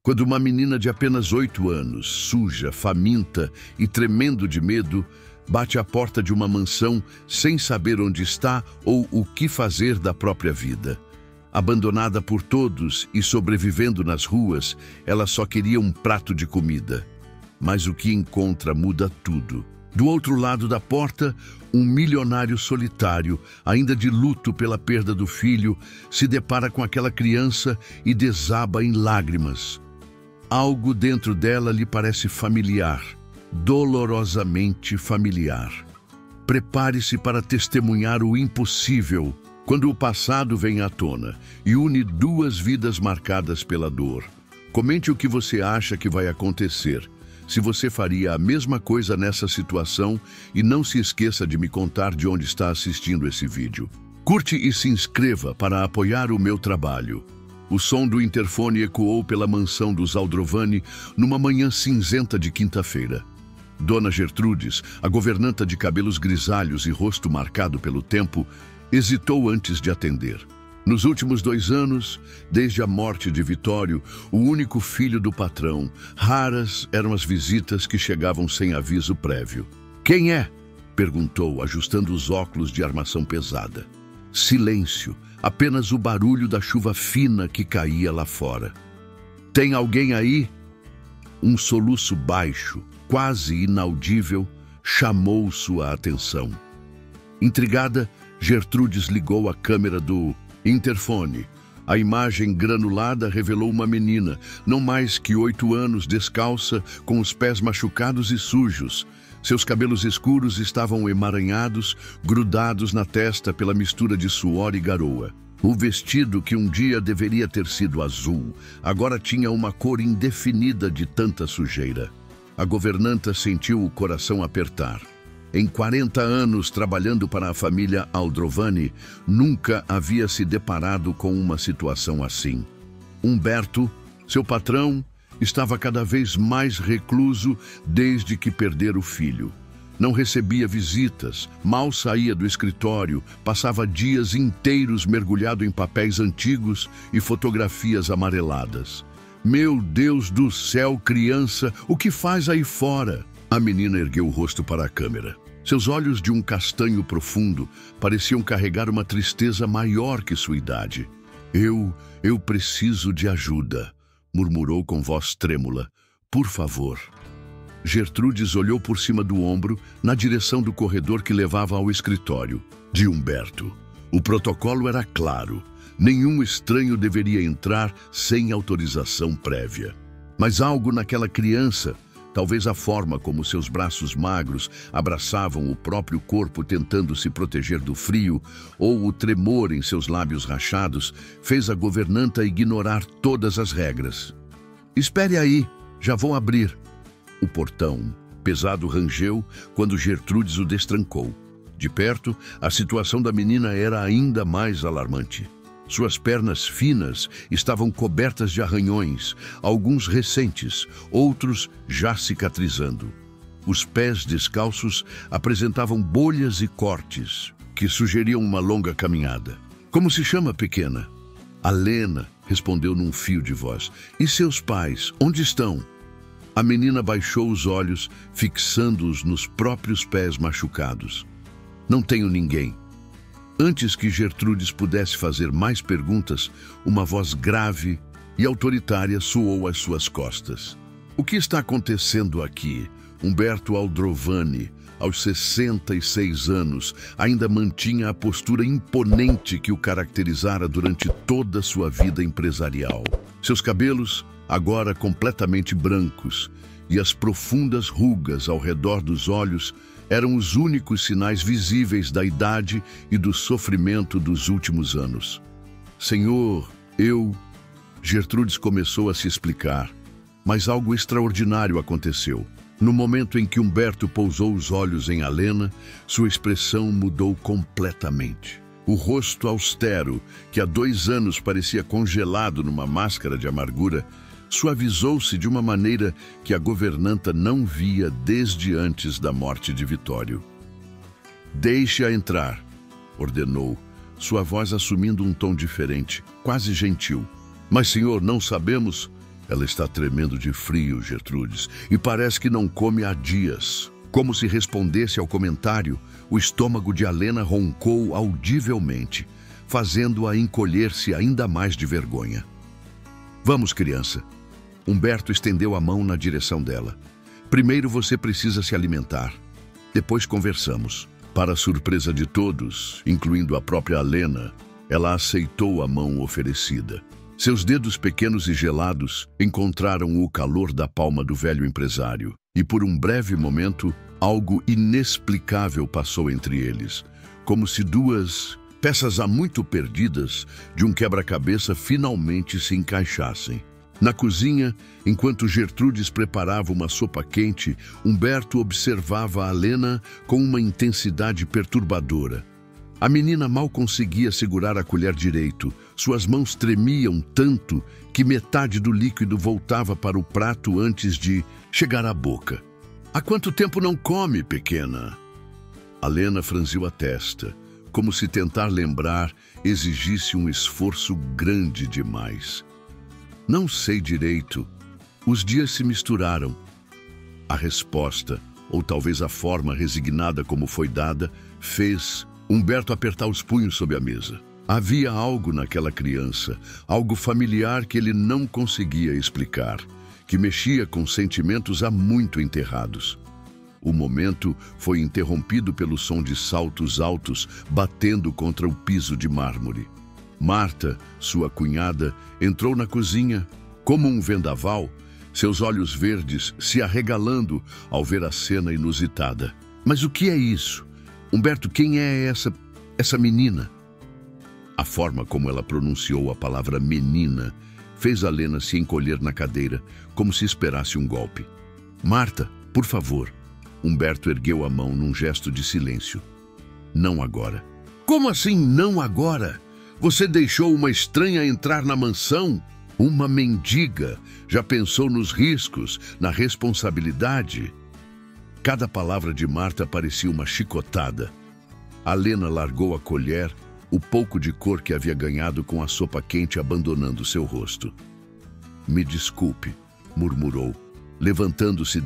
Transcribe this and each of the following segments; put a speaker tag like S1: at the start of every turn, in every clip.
S1: quando uma menina de apenas 8 anos, suja, faminta e tremendo de medo, bate à porta de uma mansão sem saber onde está ou o que fazer da própria vida. Abandonada por todos e sobrevivendo nas ruas, ela só queria um prato de comida. Mas o que encontra muda tudo. Do outro lado da porta, um milionário solitário, ainda de luto pela perda do filho, se depara com aquela criança e desaba em lágrimas. Algo dentro dela lhe parece familiar, dolorosamente familiar. Prepare-se para testemunhar o impossível quando o passado vem à tona e une duas vidas marcadas pela dor. Comente o que você acha que vai acontecer. Se você faria a mesma coisa nessa situação, e não se esqueça de me contar de onde está assistindo esse vídeo. Curte e se inscreva para apoiar o meu trabalho. O som do interfone ecoou pela mansão dos Aldrovani numa manhã cinzenta de quinta-feira. Dona Gertrudes, a governanta de cabelos grisalhos e rosto marcado pelo tempo, hesitou antes de atender. Nos últimos 2 anos, desde a morte de Vitório, o único filho do patrão, raras eram as visitas que chegavam sem aviso prévio. "Quem é?" perguntou, ajustando os óculos de armação pesada. Silêncio, apenas o barulho da chuva fina que caía lá fora. "Tem alguém aí?" Um soluço baixo, quase inaudível, chamou sua atenção. Intrigada, Gertrudes ligou a câmera do interfone. A imagem granulada revelou uma menina, não mais que 8 anos, descalça, com os pés machucados e sujos. Seus cabelos escuros estavam emaranhados, grudados na testa pela mistura de suor e garoa. O vestido, que um dia deveria ter sido azul, agora tinha uma cor indefinida de tanta sujeira. A governanta sentiu o coração apertar. Em 40 anos trabalhando para a família Aldrovani, nunca havia se deparado com uma situação assim. Humberto, seu patrão, estava cada vez mais recluso desde que perdera o filho. Não recebia visitas, mal saía do escritório, passava dias inteiros mergulhado em papéis antigos e fotografias amareladas. "Meu Deus do céu, criança, o que faz aí fora?" A menina ergueu o rosto para a câmera. Seus olhos de um castanho profundo pareciam carregar uma tristeza maior que sua idade. Eu preciso de ajuda", murmurou com voz trêmula. "Por favor." Gertrudes olhou por cima do ombro, na direção do corredor que levava ao escritório de Humberto. O protocolo era claro. Nenhum estranho deveria entrar sem autorização prévia. Mas algo naquela criança, talvez a forma como seus braços magros abraçavam o próprio corpo tentando se proteger do frio, ou o tremor em seus lábios rachados, fez a governanta ignorar todas as regras. "Espere aí, já vou abrir." O portão, pesado, rangeu quando Gertrudes o destrancou. De perto, a situação da menina era ainda mais alarmante. Suas pernas finas estavam cobertas de arranhões, alguns recentes, outros já cicatrizando. Os pés descalços apresentavam bolhas e cortes, que sugeriam uma longa caminhada. "Como se chama, pequena?" "Alena", respondeu num fio de voz. "E seus pais, onde estão?" A menina baixou os olhos, fixando-os nos próprios pés machucados. "Não tenho ninguém." Antes que Gertrudes pudesse fazer mais perguntas, uma voz grave e autoritária soou às suas costas. "O que está acontecendo aqui?" Humberto Aldrovani, aos 66 anos, ainda mantinha a postura imponente que o caracterizara durante toda sua vida empresarial. Seus cabelos, agora completamente brancos, e as profundas rugas ao redor dos olhos eram os únicos sinais visíveis da idade e do sofrimento dos últimos anos. "Senhor, Gertrudes começou a se explicar, mas algo extraordinário aconteceu. No momento em que Humberto pousou os olhos em Alena, sua expressão mudou completamente. O rosto austero, que há 2 anos parecia congelado numa máscara de amargura, suavizou-se de uma maneira que a governanta não via desde antes da morte de Vitório. "Deixe-a entrar", ordenou, sua voz assumindo um tom diferente, quase gentil. "Mas, senhor, não sabemos..." Ela está tremendo de frio, Gertrudes, e parece que não come há dias. Como se respondesse ao comentário, o estômago de Alena roncou audivelmente, fazendo-a encolher-se ainda mais de vergonha. Vamos, criança. Humberto estendeu a mão na direção dela. Primeiro você precisa se alimentar. Depois conversamos. Para a surpresa de todos, incluindo a própria Alena, ela aceitou a mão oferecida. Seus dedos pequenos e gelados encontraram o calor da palma do velho empresário. E por um breve momento, algo inexplicável passou entre eles, como se duas peças há muito perdidas de um quebra-cabeça finalmente se encaixassem. Na cozinha, enquanto Gertrudes preparava uma sopa quente, Humberto observava a Alena com uma intensidade perturbadora. A menina mal conseguia segurar a colher direito. Suas mãos tremiam tanto que metade do líquido voltava para o prato antes de chegar à boca. Há quanto tempo não come, pequena? Alena franziu a testa, como se tentar lembrar exigisse um esforço grande demais. Não sei direito. Os dias se misturaram. A resposta, ou talvez a forma resignada como foi dada, fez Humberto apertar os punhos sob a mesa. Havia algo naquela criança, algo familiar que ele não conseguia explicar, que mexia com sentimentos há muito enterrados. O momento foi interrompido pelo som de saltos altos batendo contra o piso de mármore. Marta, sua cunhada, entrou na cozinha. Como um vendaval, seus olhos verdes se arregalando ao ver a cena inusitada. Mas o que é isso? Humberto, quem é essa menina? A forma como ela pronunciou a palavra menina fez Alena se encolher na cadeira, como se esperasse um golpe. Marta, por favor. Humberto ergueu a mão num gesto de silêncio. Não agora. Como assim não agora? Você deixou uma estranha entrar na mansão? Uma mendiga. Já pensou nos riscos, na responsabilidade? Cada palavra de Marta parecia uma chicotada. Alena largou a colher, o pouco de cor que havia ganhado com a sopa quente abandonando seu rosto. Me desculpe, murmurou, levantando-se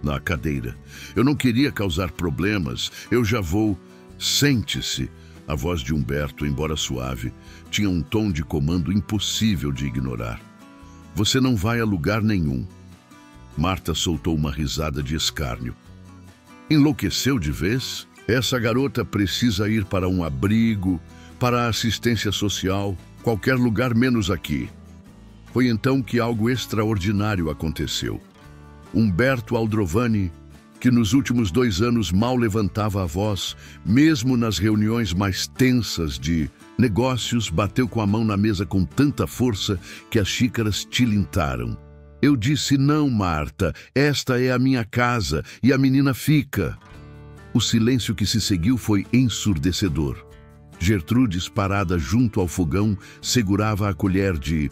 S1: na cadeira. Eu não queria causar problemas, eu já vou. Sente-se. A voz de Humberto, embora suave, tinha um tom de comando impossível de ignorar. Você não vai a lugar nenhum. Marta soltou uma risada de escárnio. Enlouqueceu de vez? Essa garota precisa ir para um abrigo, para a assistência social, qualquer lugar menos aqui. Foi então que algo extraordinário aconteceu. Humberto Aldrovani, que nos últimos 2 anos mal levantava a voz, mesmo nas reuniões mais tensas de negócios, bateu com a mão na mesa com tanta força que as xícaras tilintaram. Eu disse, não, Marta, esta é a minha casa e a menina fica. O silêncio que se seguiu foi ensurdecedor. Gertrudes, parada junto ao fogão, segurava a colher de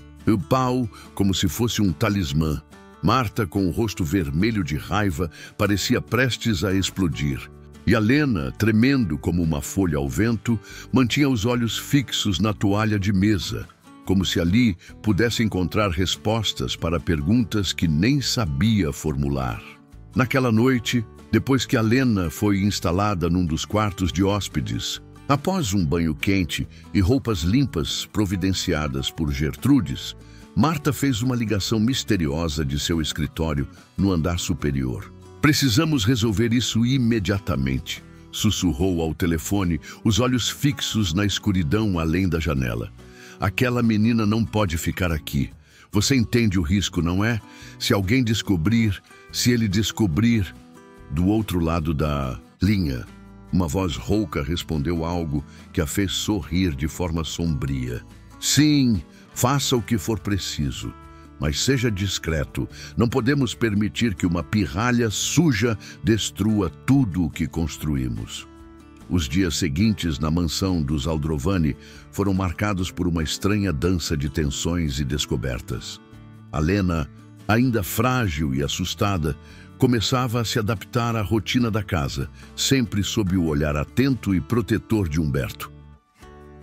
S1: pau como se fosse um talismã. Marta, com o rosto vermelho de raiva, parecia prestes a explodir. E Alena, tremendo como uma folha ao vento, mantinha os olhos fixos na toalha de mesa, como se ali pudesse encontrar respostas para perguntas que nem sabia formular. Naquela noite, depois que Alena foi instalada num dos quartos de hóspedes, após um banho quente e roupas limpas providenciadas por Gertrudes, Marta fez uma ligação misteriosa de seu escritório no andar superior. Precisamos resolver isso imediatamente, sussurrou ao telefone, os olhos fixos na escuridão além da janela. Aquela menina não pode ficar aqui. Você entende o risco, não é? Se alguém descobrir, se ele descobrir... Do outro lado da linha, uma voz rouca respondeu algo que a fez sorrir de forma sombria. Sim, faça o que for preciso, mas seja discreto. Não podemos permitir que uma pirralha suja destrua tudo o que construímos. Os dias seguintes na mansão dos Aldrovani foram marcados por uma estranha dança de tensões e descobertas. Alena, ainda frágil e assustada, começava a se adaptar à rotina da casa, sempre sob o olhar atento e protetor de Humberto.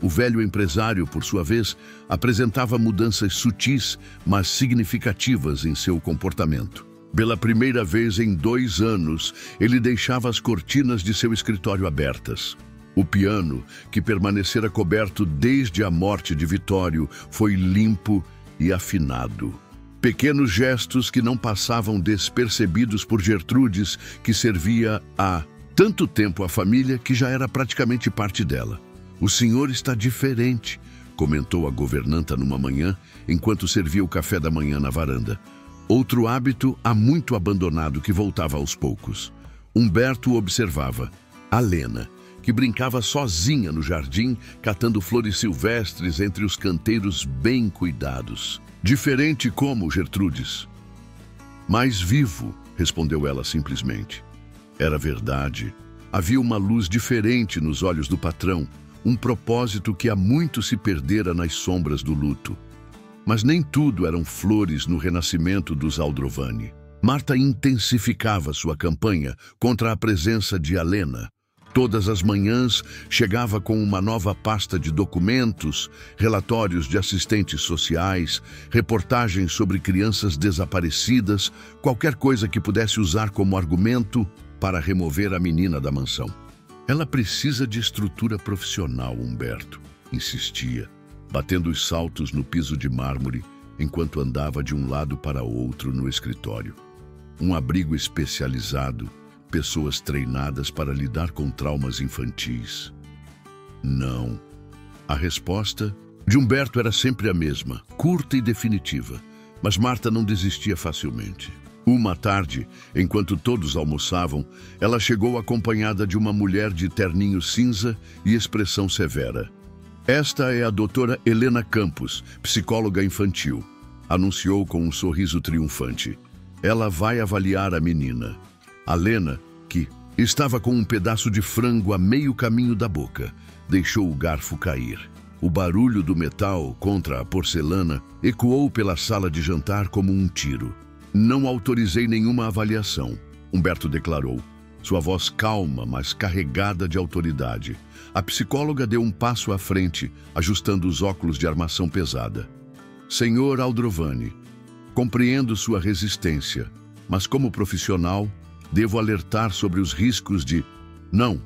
S1: O velho empresário, por sua vez, apresentava mudanças sutis, mas significativas em seu comportamento. Pela primeira vez em 2 anos, ele deixava as cortinas de seu escritório abertas. O piano, que permanecera coberto desde a morte de Vitório, foi limpo e afinado. Pequenos gestos que não passavam despercebidos por Gertrudes, que servia há tanto tempo a família que já era praticamente parte dela. "O senhor está diferente", comentou a governanta numa manhã, enquanto servia o café da manhã na varanda. Outro hábito há muito abandonado que voltava aos poucos. Humberto observava a Lena, que brincava sozinha no jardim, catando flores silvestres entre os canteiros bem cuidados. "Diferente como, Gertrudes?" "Mais vivo", respondeu ela simplesmente. Era verdade. Havia uma luz diferente nos olhos do patrão, um propósito que há muito se perdera nas sombras do luto. Mas nem tudo eram flores no renascimento dos Aldrovani. Marta intensificava sua campanha contra a presença de Alena. Todas as manhãs chegava com uma nova pasta de documentos, relatórios de assistentes sociais, reportagens sobre crianças desaparecidas, qualquer coisa que pudesse usar como argumento para remover a menina da mansão. "Ela precisa de estrutura profissional, Humberto", insistia, batendo os saltos no piso de mármore enquanto andava de um lado para outro no escritório. Um abrigo especializado, pessoas treinadas para lidar com traumas infantis. Não. A resposta de Humberto era sempre a mesma, curta e definitiva, mas Marta não desistia facilmente. Uma tarde, enquanto todos almoçavam, ela chegou acompanhada de uma mulher de terninho cinza e expressão severa. "Esta é a doutora Helena Campos, psicóloga infantil", anunciou com um sorriso triunfante. "Ela vai avaliar a menina." A Lena, que estava com um pedaço de frango a meio caminho da boca, deixou o garfo cair. O barulho do metal contra a porcelana ecoou pela sala de jantar como um tiro. "Não autorizei nenhuma avaliação", Humberto declarou, sua voz calma, mas carregada de autoridade. A psicóloga deu um passo à frente, ajustando os óculos de armação pesada. "Senhor Aldrovani, compreendo sua resistência, mas como profissional, devo alertar sobre os riscos de..." "Não."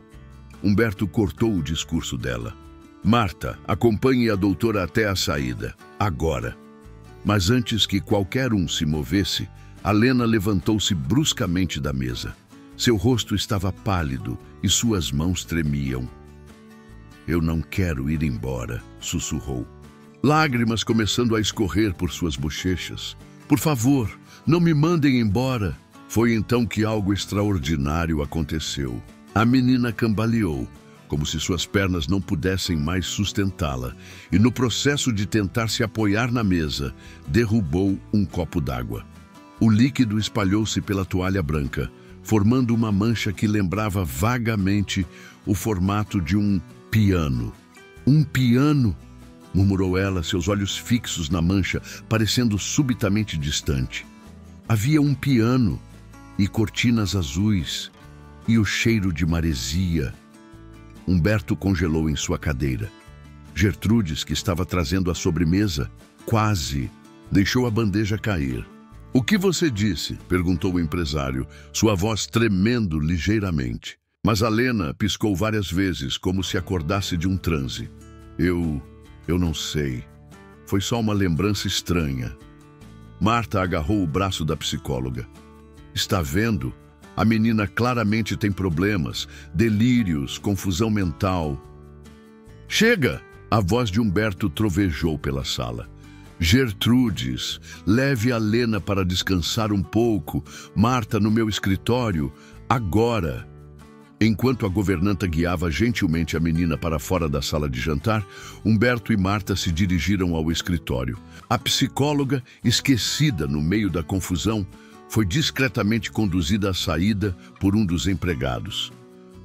S1: Humberto cortou o discurso dela. "Marta, acompanhe a doutora até a saída. Agora." Mas antes que qualquer um se movesse, a Lena levantou-se bruscamente da mesa. Seu rosto estava pálido e suas mãos tremiam. "Eu não quero ir embora", sussurrou, lágrimas começando a escorrer por suas bochechas. "Por favor, não me mandem embora." Foi então que algo extraordinário aconteceu. A menina cambaleou, como se suas pernas não pudessem mais sustentá-la, e no processo de tentar se apoiar na mesa, derrubou um copo d'água. O líquido espalhou-se pela toalha branca, formando uma mancha que lembrava vagamente o formato de um piano. "Um piano?", murmurou ela, seus olhos fixos na mancha, parecendo subitamente distante. Havia um piano, e cortinas azuis, e o cheiro de maresia. Humberto congelou em sua cadeira. Gertrudes, que estava trazendo a sobremesa, quase deixou a bandeja cair. "O que você disse?", perguntou o empresário, sua voz tremendo ligeiramente. Mas a Lena piscou várias vezes, como se acordasse de um transe. Eu não sei. Foi só uma lembrança estranha." Marta agarrou o braço da psicóloga. "Está vendo? A menina claramente tem problemas, delírios, confusão mental." "Chega!", a voz de Humberto trovejou pela sala. "Gertrudes, leve a Lena para descansar um pouco. Marta no meu escritório, agora." Enquanto a governanta guiava gentilmente a menina para fora da sala de jantar, Humberto e Marta se dirigiram ao escritório. A psicóloga, esquecida no meio da confusão, foi discretamente conduzida à saída por um dos empregados.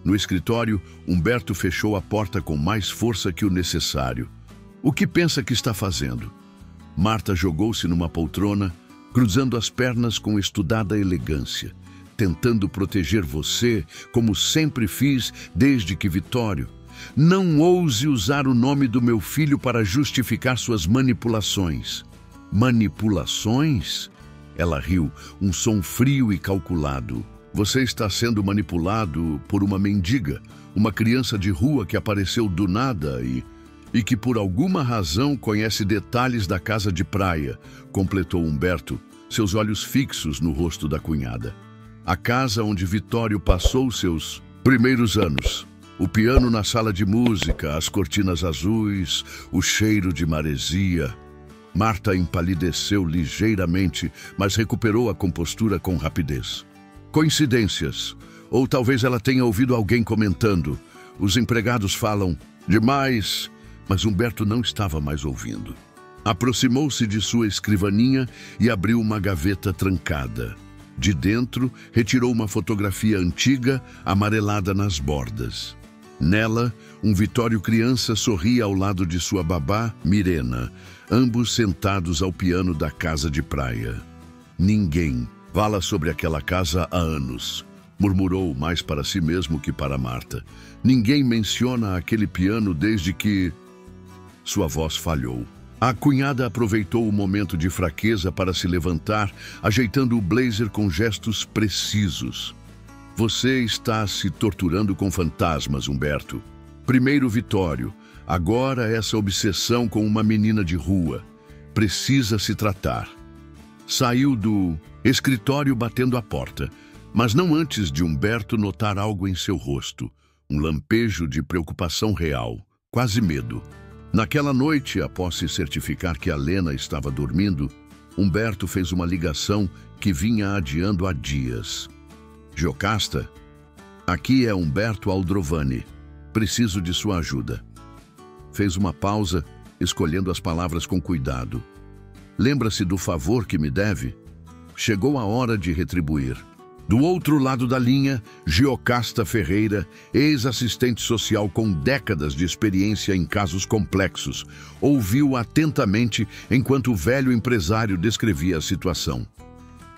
S1: No escritório, Humberto fechou a porta com mais força que o necessário. "O que pensa que está fazendo?" Marta jogou-se numa poltrona, cruzando as pernas com estudada elegância. "Tentando proteger você, como sempre fiz desde que Vitório. Não ouse usar o nome do meu filho para justificar suas manipulações. Manipulações? Ela riu, um som frio e calculado. Você está sendo manipulado por uma mendiga, uma criança de rua que apareceu do nada e que por alguma razão conhece detalhes da casa de praia, completou Humberto, seus olhos fixos no rosto da cunhada. A casa onde Vitório passou seus primeiros anos. O piano na sala de música, as cortinas azuis, o cheiro de maresia. Marta empalideceu ligeiramente, mas recuperou a compostura com rapidez. Coincidências. Ou talvez ela tenha ouvido alguém comentando. Os empregados falam demais, mas Humberto não estava mais ouvindo. Aproximou-se de sua escrivaninha e abriu uma gaveta trancada. De dentro, retirou uma fotografia antiga, amarelada nas bordas. Nela, um Vitório criança sorria ao lado de sua babá, Mirena, ambos sentados ao piano da casa de praia. Ninguém fala sobre aquela casa há anos, murmurou mais para si mesmo que para Marta. Ninguém menciona aquele piano desde que... Sua voz falhou. A cunhada aproveitou o momento de fraqueza para se levantar, ajeitando o blazer com gestos precisos. Você está se torturando com fantasmas, Humberto. Primeiro Vitório, agora essa obsessão com uma menina de rua. Precisa se tratar. Saiu do escritório batendo a porta, mas não antes de Humberto notar algo em seu rosto. Um lampejo de preocupação real, quase medo. Naquela noite, após se certificar que a Lena estava dormindo, Humberto fez uma ligação que vinha adiando há dias. Giocasta, aqui é Humberto Aldrovani. Preciso de sua ajuda. Fez uma pausa, escolhendo as palavras com cuidado. Lembra-se do favor que me deve? Chegou a hora de retribuir. Do outro lado da linha, Giocasta Ferreira, ex-assistente social com décadas de experiência em casos complexos, ouviu atentamente enquanto o velho empresário descrevia a situação.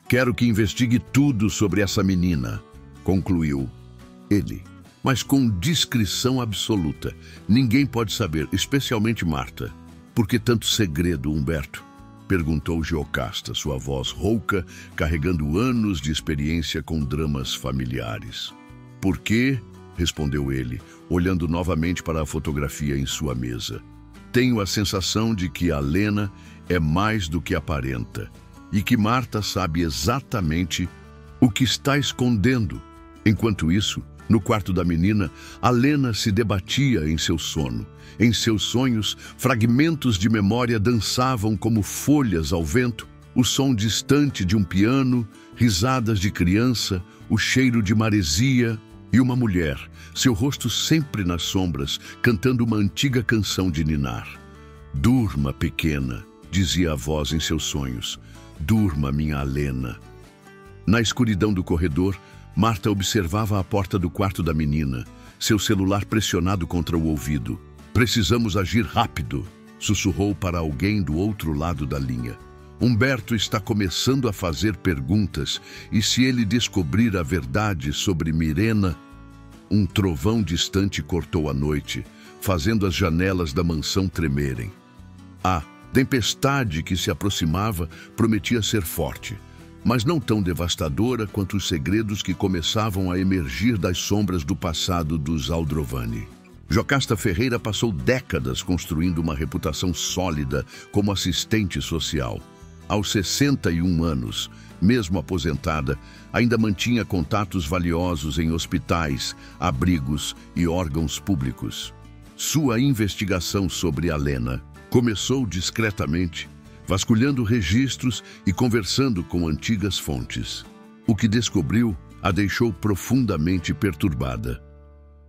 S1: Quero que investigue tudo sobre essa menina, concluiu ele, mas com discrição absoluta. Ninguém pode saber, especialmente Marta. Por que tanto segredo, Humberto? Perguntou Giocasta, sua voz rouca, carregando anos de experiência com dramas familiares. Por quê? Respondeu ele, olhando novamente para a fotografia em sua mesa. Tenho a sensação de que a Lena é mais do que aparenta e que Marta sabe exatamente o que está escondendo. Enquanto isso, no quarto da menina, a Lena se debatia em seu sono. Em seus sonhos, fragmentos de memória dançavam como folhas ao vento, o som distante de um piano, risadas de criança, o cheiro de maresia e uma mulher, seu rosto sempre nas sombras, cantando uma antiga canção de ninar. Durma, pequena, dizia a voz em seus sonhos. Durma, minha Lena. Na escuridão do corredor, Marta observava a porta do quarto da menina, seu celular pressionado contra o ouvido. Precisamos agir rápido, sussurrou para alguém do outro lado da linha. Humberto está começando a fazer perguntas e se ele descobrir a verdade sobre Mirena... Um trovão distante cortou a noite, fazendo as janelas da mansão tremerem. A tempestade que se aproximava prometia ser forte, mas não tão devastadora quanto os segredos que começavam a emergir das sombras do passado dos Aldrovani. Giocasta Ferreira passou décadas construindo uma reputação sólida como assistente social. Aos 61 anos, mesmo aposentada, ainda mantinha contatos valiosos em hospitais, abrigos e órgãos públicos. Sua investigação sobre a Lena começou discretamente, vasculhando registros e conversando com antigas fontes. O que descobriu a deixou profundamente perturbada.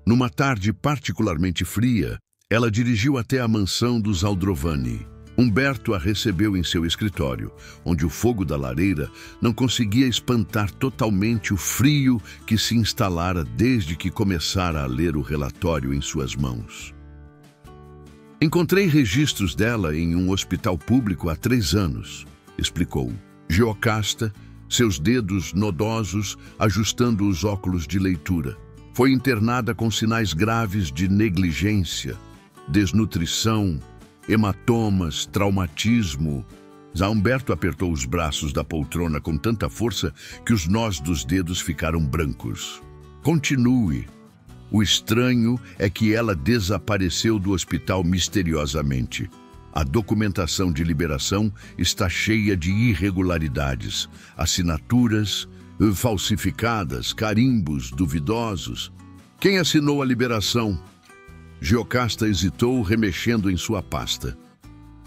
S1: Numa tarde particularmente fria, ela dirigiu até a mansão dos Aldrovani. Humberto a recebeu em seu escritório, onde o fogo da lareira não conseguia espantar totalmente o frio que se instalara desde que começara a ler o relatório em suas mãos. Encontrei registros dela em um hospital público há 3 anos, explicou. Giocasta, seus dedos nodosos ajustando os óculos de leitura. Foi internada com sinais graves de negligência, desnutrição, hematomas, traumatismo. Zé Humberto apertou os braços da poltrona com tanta força que os nós dos dedos ficaram brancos. Continue. O estranho é que ela desapareceu do hospital misteriosamente. A documentação de liberação está cheia de irregularidades, assinaturas falsificadas, carimbos duvidosos. Quem assinou a liberação? Giocasta hesitou, remexendo em sua pasta.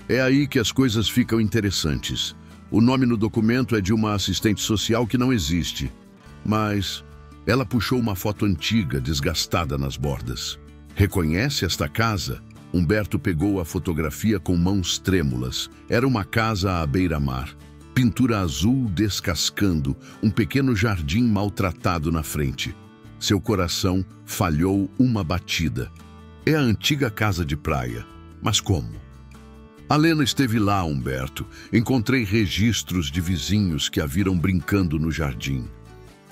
S1: É aí que as coisas ficam interessantes. O nome no documento é de uma assistente social que não existe. Mas ela puxou uma foto antiga, desgastada nas bordas. Reconhece esta casa? Humberto pegou a fotografia com mãos trêmulas. Era uma casa à beira-mar. Pintura azul descascando, um pequeno jardim maltratado na frente. Seu coração falhou uma batida. É a antiga casa de praia. Mas como? A Lena esteve lá, Humberto. Encontrei registros de vizinhos que a viram brincando no jardim.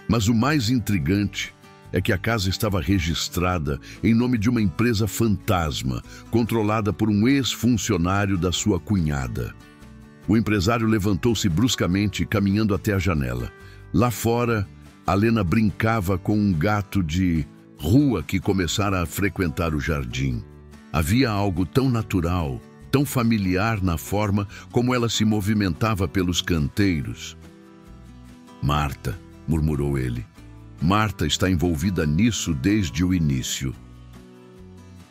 S1: Mas o mais intrigante é que a casa estava registrada em nome de uma empresa fantasma, controlada por um ex-funcionário da sua cunhada. O empresário levantou-se bruscamente, caminhando até a janela. Lá fora, a Lena brincava com um gato de rua que começara a frequentar o jardim. Havia algo tão natural, tão familiar na forma como ela se movimentava pelos canteiros. Marta, murmurou ele. Marta está envolvida nisso desde o início.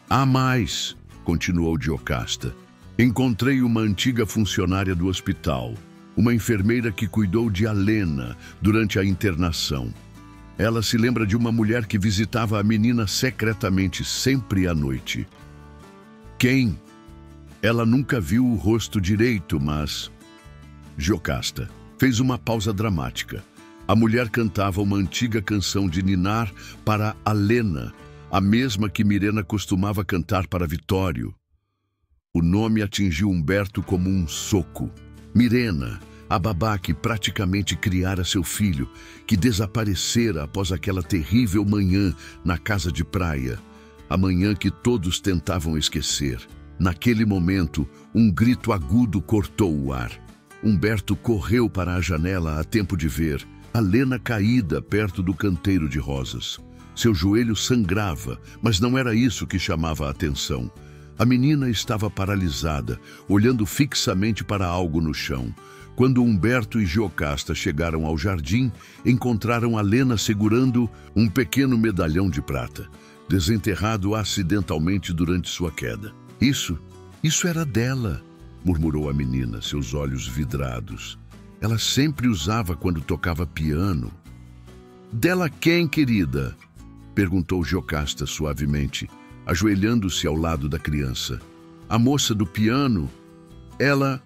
S1: Há mais, continuou Giocasta. Encontrei uma antiga funcionária do hospital, uma enfermeira que cuidou de Alena durante a internação. Ela se lembra de uma mulher que visitava a menina secretamente, sempre à noite. Quem? Ela nunca viu o rosto direito, mas... Giocasta fez uma pausa dramática. A mulher cantava uma antiga canção de ninar para Alena, a mesma que Mirena costumava cantar para Vitório. O nome atingiu Humberto como um soco. Mirena, a babá que praticamente criara seu filho, que desaparecera após aquela terrível manhã na casa de praia, a manhã que todos tentavam esquecer. Naquele momento, um grito agudo cortou o ar. Humberto correu para a janela a tempo de ver a Lena caída perto do canteiro de rosas. Seu joelho sangrava, mas não era isso que chamava a atenção. A menina estava paralisada, olhando fixamente para algo no chão. Quando Humberto e Giocasta chegaram ao jardim, encontraram a Lena segurando um pequeno medalhão de prata, desenterrado acidentalmente durante sua queda. Isso era dela, murmurou a menina, seus olhos vidrados. Ela sempre usava quando tocava piano. Dela quem, querida? Perguntou Giocasta suavemente, ajoelhando-se ao lado da criança. A moça do piano? Ela...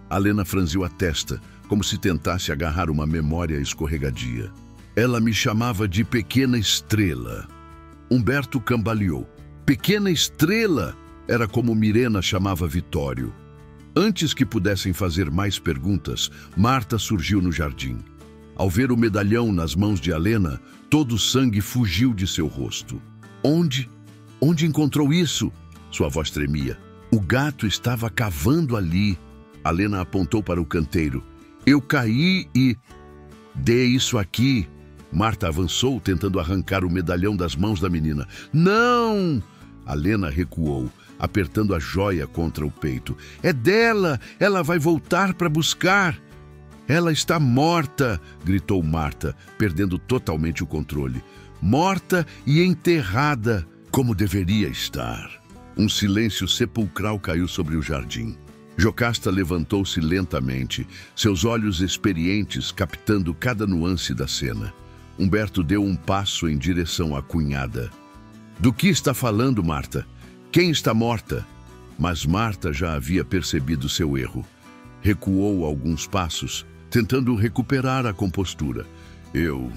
S1: A Lena franziu a testa, como se tentasse agarrar uma memória escorregadia. Ela me chamava de Pequena Estrela. Humberto cambaleou. Pequena Estrela? Era como Mirena chamava Vitório. Antes que pudessem fazer mais perguntas, Marta surgiu no jardim. Ao ver o medalhão nas mãos de Alena, todo o sangue fugiu de seu rosto. Onde? Onde encontrou isso? Sua voz tremia. O gato estava cavando ali. Alena apontou para o canteiro. Eu caí e... Dê isso aqui. Marta avançou, tentando arrancar o medalhão das mãos da menina. Não! Alena recuou, apertando a joia contra o peito. É dela! Ela vai voltar para buscar! Ela está morta! Gritou Marta, perdendo totalmente o controle. Morta e enterrada, como deveria estar. Um silêncio sepulcral caiu sobre o jardim. Giocasta levantou-se lentamente, seus olhos experientes captando cada nuance da cena. Humberto deu um passo em direção à cunhada. Do que está falando, Marta? Quem está morta? Mas Marta já havia percebido seu erro. Recuou alguns passos, tentando recuperar a compostura. Eu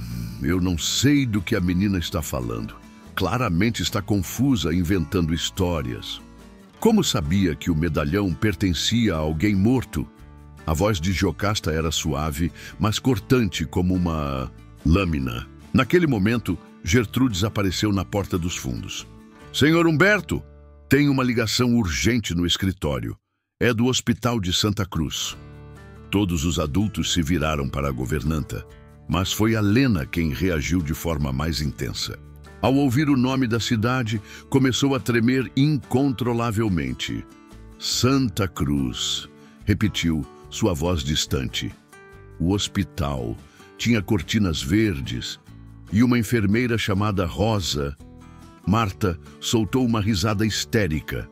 S1: não sei do que a menina está falando. Claramente está confusa, inventando histórias. Como sabia que o medalhão pertencia a alguém morto? A voz de Giocasta era suave, mas cortante como uma lâmina. Naquele momento, Gertrudes apareceu na porta dos fundos. Senhor Humberto, tem uma ligação urgente no escritório. É do Hospital de Santa Cruz. Todos os adultos se viraram para a governanta, mas foi a Lena quem reagiu de forma mais intensa. Ao ouvir o nome da cidade, começou a tremer incontrolavelmente. Santa Cruz, repetiu, sua voz distante. O hospital tinha cortinas verdes e uma enfermeira chamada Rosa. Marta soltou uma risada histérica.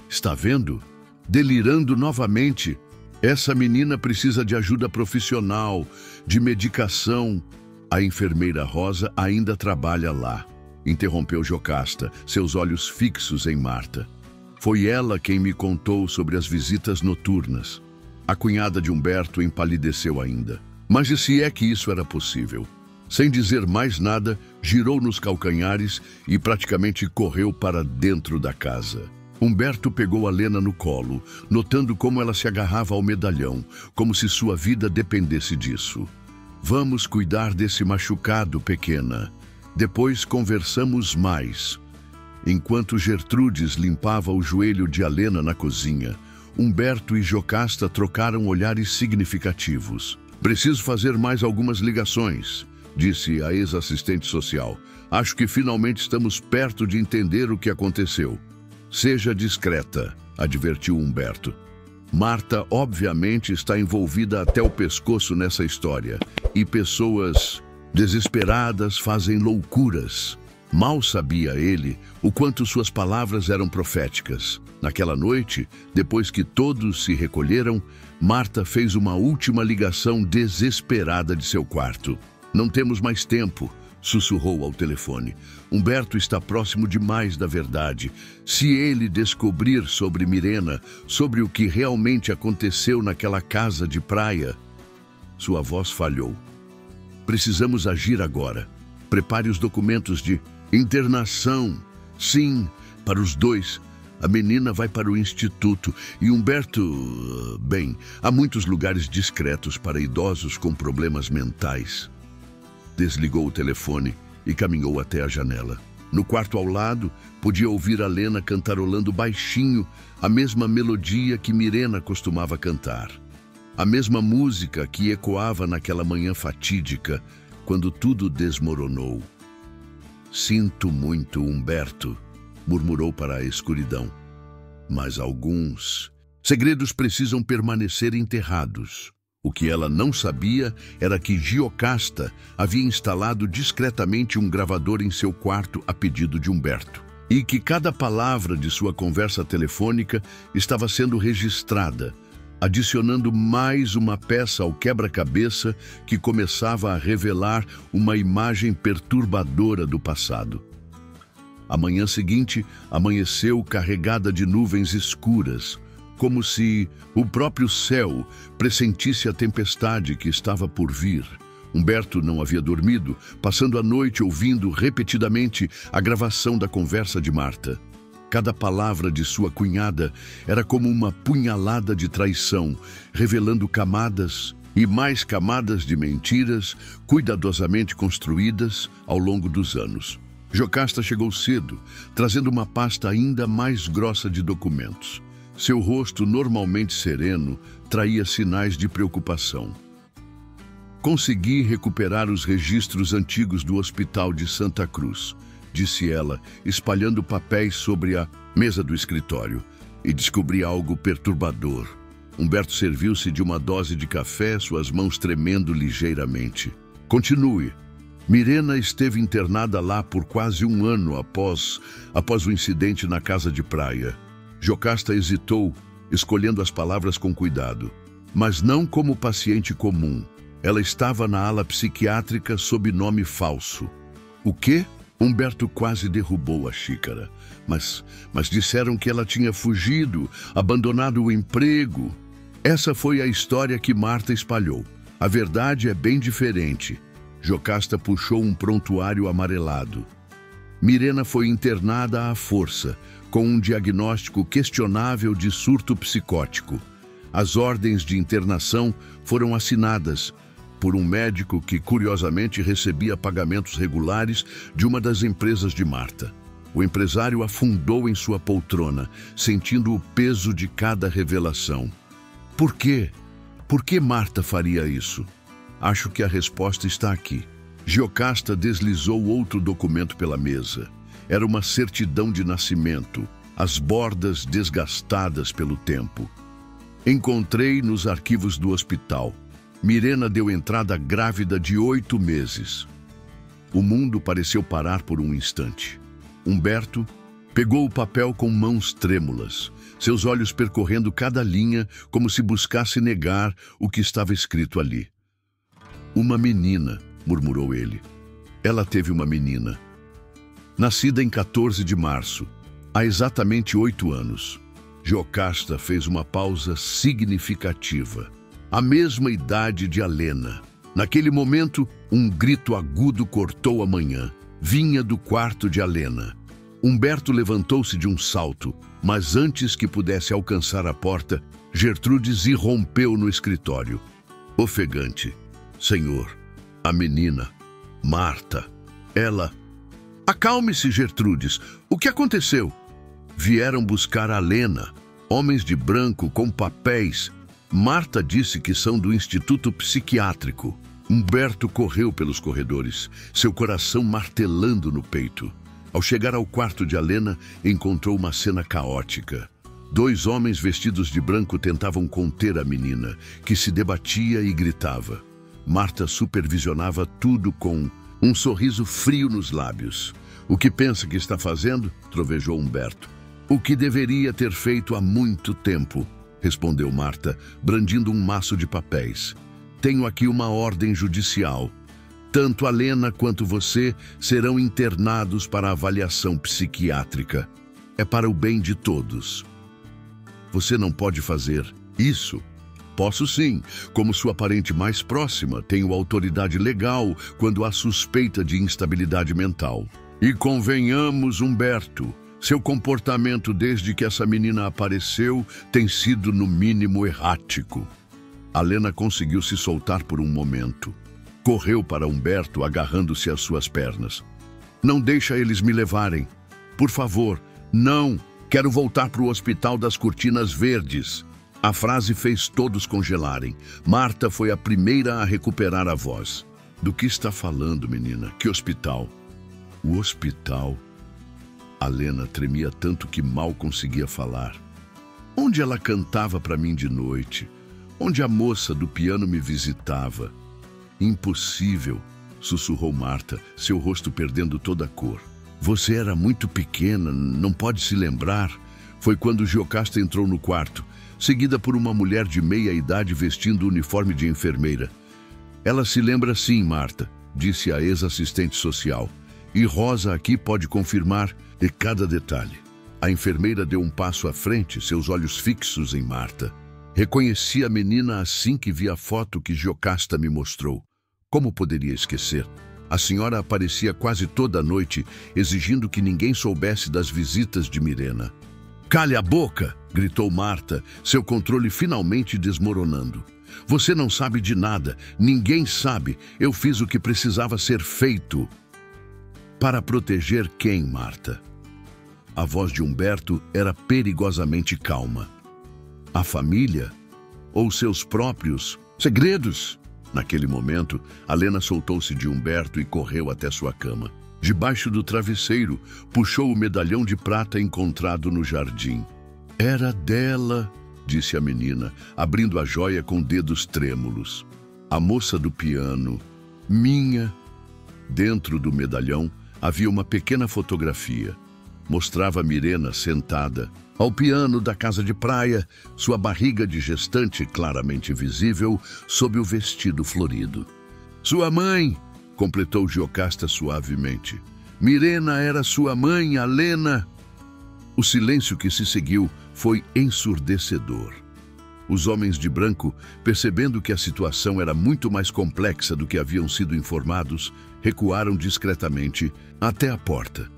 S1: Está vendo? Delirando novamente. Essa menina precisa de ajuda profissional, de medicação. A enfermeira Rosa ainda trabalha lá, interrompeu Jocasta, seus olhos fixos em Marta. Foi ela quem me contou sobre as visitas noturnas. A cunhada de Humberto empalideceu ainda. Mas e se é que isso era possível? Sem dizer mais nada, girou nos calcanhares e praticamente correu para dentro da casa. Humberto pegou a Lena no colo, notando como ela se agarrava ao medalhão, como se sua vida dependesse disso. Vamos cuidar desse machucado, pequena. Depois conversamos mais. Enquanto Gertrudes limpava o joelho de Alena na cozinha, Humberto e Jocasta trocaram olhares significativos. Preciso fazer mais algumas ligações, disse a ex-assistente social. Acho que finalmente estamos perto de entender o que aconteceu. Seja discreta, advertiu Humberto. Marta, obviamente, está envolvida até o pescoço nessa história. E pessoas desesperadas fazem loucuras. Mal sabia ele o quanto suas palavras eram proféticas. Naquela noite, depois que todos se recolheram, Marta fez uma última ligação desesperada de seu quarto. Não temos mais tempo, sussurrou ao telefone. Humberto está próximo demais da verdade. Se ele descobrir sobre Mirena, sobre o que realmente aconteceu naquela casa de praia... Sua voz falhou. Precisamos agir agora. Prepare os documentos de internação. Sim, para os dois. A menina vai para o instituto e Humberto... Bem, há muitos lugares discretos para idosos com problemas mentais. Desligou o telefone e caminhou até a janela. No quarto ao lado, podia ouvir a Lena cantarolando baixinho a mesma melodia que Mirena costumava cantar. A mesma música que ecoava naquela manhã fatídica, quando tudo desmoronou. Sinto muito, Humberto, murmurou para a escuridão. Mas alguns segredos precisam permanecer enterrados. O que ela não sabia era que Jocasta havia instalado discretamente um gravador em seu quarto a pedido de Humberto. E que cada palavra de sua conversa telefônica estava sendo registrada, adicionando mais uma peça ao quebra-cabeça que começava a revelar uma imagem perturbadora do passado. A manhã seguinte amanheceu carregada de nuvens escuras, como se o próprio céu pressentisse a tempestade que estava por vir. Humberto não havia dormido, passando a noite ouvindo repetidamente a gravação da conversa de Marta. Cada palavra de sua cunhada era como uma punhalada de traição, revelando camadas e mais camadas de mentiras cuidadosamente construídas ao longo dos anos. Jocasta chegou cedo, trazendo uma pasta ainda mais grossa de documentos. Seu rosto, normalmente sereno, traía sinais de preocupação. Consegui recuperar os registros antigos do Hospital de Santa Cruz, disse ela, espalhando papéis sobre a mesa do escritório, e descobri algo perturbador. Humberto serviu-se de uma dose de café, suas mãos tremendo ligeiramente. Continue. Mirena esteve internada lá por quase um ano após o incidente na casa de praia. Jocasta hesitou, escolhendo as palavras com cuidado. Mas não como paciente comum. Ela estava na ala psiquiátrica sob nome falso. O quê? Humberto quase derrubou a xícara. Mas disseram que ela tinha fugido, abandonado o emprego. Essa foi a história que Marta espalhou. A verdade é bem diferente. Jocasta puxou um prontuário amarelado. Mirena foi internada à força, com um diagnóstico questionável de surto psicótico. As ordens de internação foram assinadas, por um médico que, curiosamente, recebia pagamentos regulares de uma das empresas de Marta. O empresário afundou em sua poltrona, sentindo o peso de cada revelação. Por quê? Por que Marta faria isso? Acho que a resposta está aqui. Giocasta deslizou outro documento pela mesa. Era uma certidão de nascimento, as bordas desgastadas pelo tempo. Encontrei nos arquivos do hospital. Mirena deu entrada grávida de 8 meses. O mundo pareceu parar por um instante. Humberto pegou o papel com mãos trêmulas, seus olhos percorrendo cada linha como se buscasse negar o que estava escrito ali. Uma menina, murmurou ele. Ela teve uma menina. Nascida em 14 de março, há exatamente 8 anos. Giocasta fez uma pausa significativa. A mesma idade de Alena. Naquele momento, um grito agudo cortou a manhã. Vinha do quarto de Alena. Humberto levantou-se de um salto, mas antes que pudesse alcançar a porta, Gertrudes irrompeu no escritório. Ofegante. Senhor, a menina, Marta, ela... Acalme-se, Gertrudes. O que aconteceu? Vieram buscar Alena, homens de branco com papéis. Marta disse que são do Instituto Psiquiátrico. Humberto correu pelos corredores, seu coração martelando no peito. Ao chegar ao quarto de Alena, encontrou uma cena caótica. 2 homens vestidos de branco tentavam conter a menina, que se debatia e gritava. Marta supervisionava tudo com um sorriso frio nos lábios. O que pensa que está fazendo? Trovejou Humberto. O que deveria ter feito há muito tempo, respondeu Marta, brandindo um maço de papéis. Tenho aqui uma ordem judicial. Tanto Alena quanto você serão internados para avaliação psiquiátrica. É para o bem de todos. Você não pode fazer isso. Posso sim. Como sua parente mais próxima, tenho autoridade legal quando há suspeita de instabilidade mental. E convenhamos, Humberto, seu comportamento desde que essa menina apareceu tem sido no mínimo errático. Alena conseguiu se soltar por um momento. Correu para Humberto, agarrando-se às suas pernas. Não deixa eles me levarem. Por favor, não. Quero voltar para o Hospital das Cortinas Verdes. A frase fez todos congelarem. Marta foi a primeira a recuperar a voz. Do que está falando, menina? Que hospital? O hospital? Alena tremia tanto que mal conseguia falar. Onde ela cantava para mim de noite? Onde a moça do piano me visitava? Impossível, sussurrou Marta, seu rosto perdendo toda a cor. Você era muito pequena, não pode se lembrar. Foi quando Giocasta entrou no quarto, seguida por uma mulher de meia idade vestindo o uniforme de enfermeira. Ela se lembra sim, Marta, disse a ex-assistente social. E Rosa aqui pode confirmar de cada detalhe. A enfermeira deu um passo à frente, seus olhos fixos em Marta. Reconheci a menina assim que vi a foto que Giocasta me mostrou. Como poderia esquecer? A senhora aparecia quase toda a noite, exigindo que ninguém soubesse das visitas de Mirena. Cale a boca! Gritou Marta, seu controle finalmente desmoronando. Você não sabe de nada, ninguém sabe. Eu fiz o que precisava ser feito. Para proteger quem, Marta? A voz de Humberto era perigosamente calma. A família? Ou seus próprios segredos? Naquele momento, Alena soltou-se de Humberto e correu até sua cama. Debaixo do travesseiro, puxou o medalhão de prata encontrado no jardim. Era dela, disse a menina, abrindo a joia com dedos trêmulos. A moça do piano, minha. Dentro do medalhão havia uma pequena fotografia. Mostrava Mirena sentada ao piano da casa de praia, sua barriga de gestante claramente visível sob o vestido florido. Sua mãe, completou Giocasta suavemente. Mirena era sua mãe, Alena. O silêncio que se seguiu foi ensurdecedor. Os homens de branco, percebendo que a situação era muito mais complexa do que haviam sido informados, recuaram discretamente até a porta.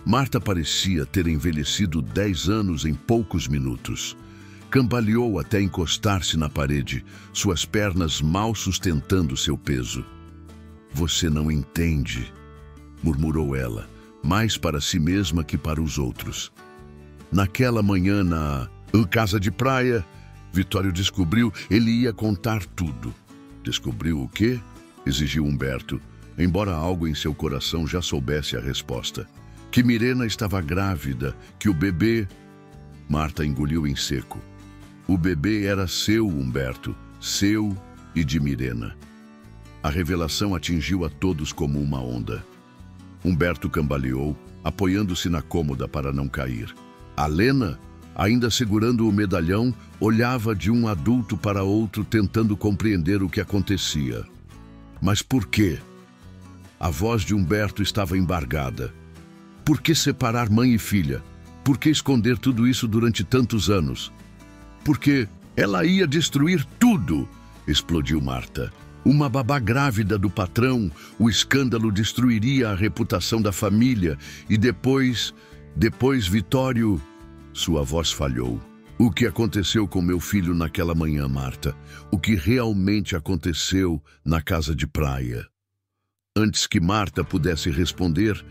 S1: Marta parecia ter envelhecido 10 anos em poucos minutos. Cambaleou até encostar-se na parede, suas pernas mal sustentando seu peso. "Você não entende", murmurou ela, mais para si mesma que para os outros. Naquela manhã na casa de praia, Vitório descobriu, ele ia contar tudo. Descobriu o quê? Exigiu Humberto, embora algo em seu coração já soubesse a resposta. Que Mirena estava grávida, que o bebê... Marta engoliu em seco. O bebê era seu, Humberto, seu e de Mirena. A revelação atingiu a todos como uma onda. Humberto cambaleou, apoiando-se na cômoda para não cair. A Lena, ainda segurando o medalhão, olhava de um adulto para outro tentando compreender o que acontecia. Mas por quê? A voz de Humberto estava embargada. Por que separar mãe e filha? Por que esconder tudo isso durante tantos anos? Porque ela ia destruir tudo, explodiu Marta. Uma babá grávida do patrão, o escândalo destruiria a reputação da família e depois Vitório... Sua voz falhou. O que aconteceu com meu filho naquela manhã, Marta? O que realmente aconteceu na casa de praia? Antes que Marta pudesse responder,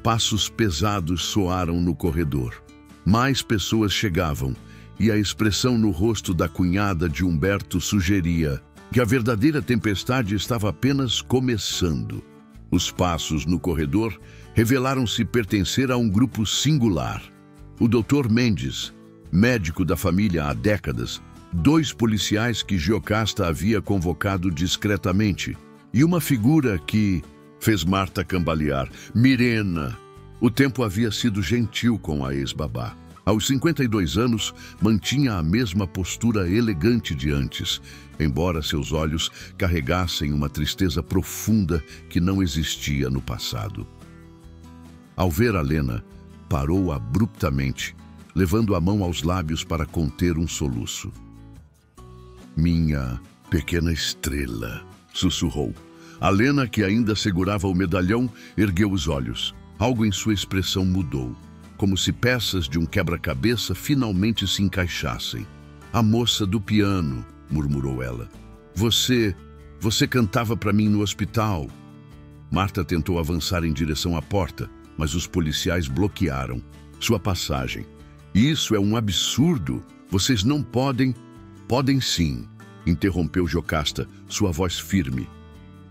S1: passos pesados soaram no corredor. Mais pessoas chegavam e a expressão no rosto da cunhada de Humberto sugeria que a verdadeira tempestade estava apenas começando. Os passos no corredor revelaram-se pertencer a um grupo singular. O Dr. Mendes, médico da família há décadas, 2 policiais que Giocasta havia convocado discretamente e uma figura que fez Marta cambalear, Mirena. O tempo havia sido gentil com a ex-babá. Aos 52 anos, mantinha a mesma postura elegante de antes, embora seus olhos carregassem uma tristeza profunda que não existia no passado. Ao ver a Lena, parou abruptamente, levando a mão aos lábios para conter um soluço. "Minha pequena estrela", sussurrou. A Lena, que ainda segurava o medalhão, ergueu os olhos. Algo em sua expressão mudou, como se peças de um quebra-cabeça finalmente se encaixassem. "A moça do piano", murmurou ela. Você cantava para mim no hospital." Marta tentou avançar em direção à porta, mas os policiais bloquearam sua passagem. "Isso é um absurdo. Vocês não podem..." "Podem sim", interrompeu Giocasta, sua voz firme.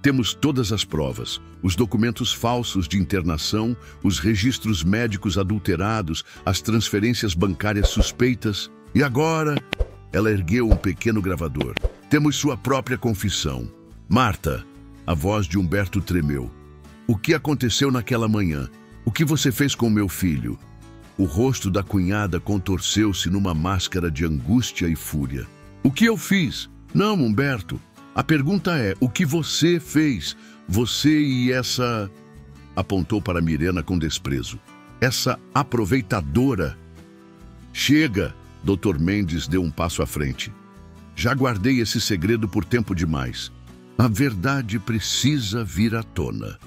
S1: "Temos todas as provas, os documentos falsos de internação, os registros médicos adulterados, as transferências bancárias suspeitas. E agora..." Ela ergueu um pequeno gravador. "Temos sua própria confissão." "Marta", a voz de Humberto tremeu. "O que aconteceu naquela manhã? O que você fez com meu filho?" O rosto da cunhada contorceu-se numa máscara de angústia e fúria. "O que eu fiz? Não, Humberto. A pergunta é, o que você fez? Você e essa..." Apontou para Mirena com desprezo. "Essa aproveitadora." "Chega!" Dr. Mendes deu um passo à frente. "Já guardei esse segredo por tempo demais. A verdade precisa vir à tona."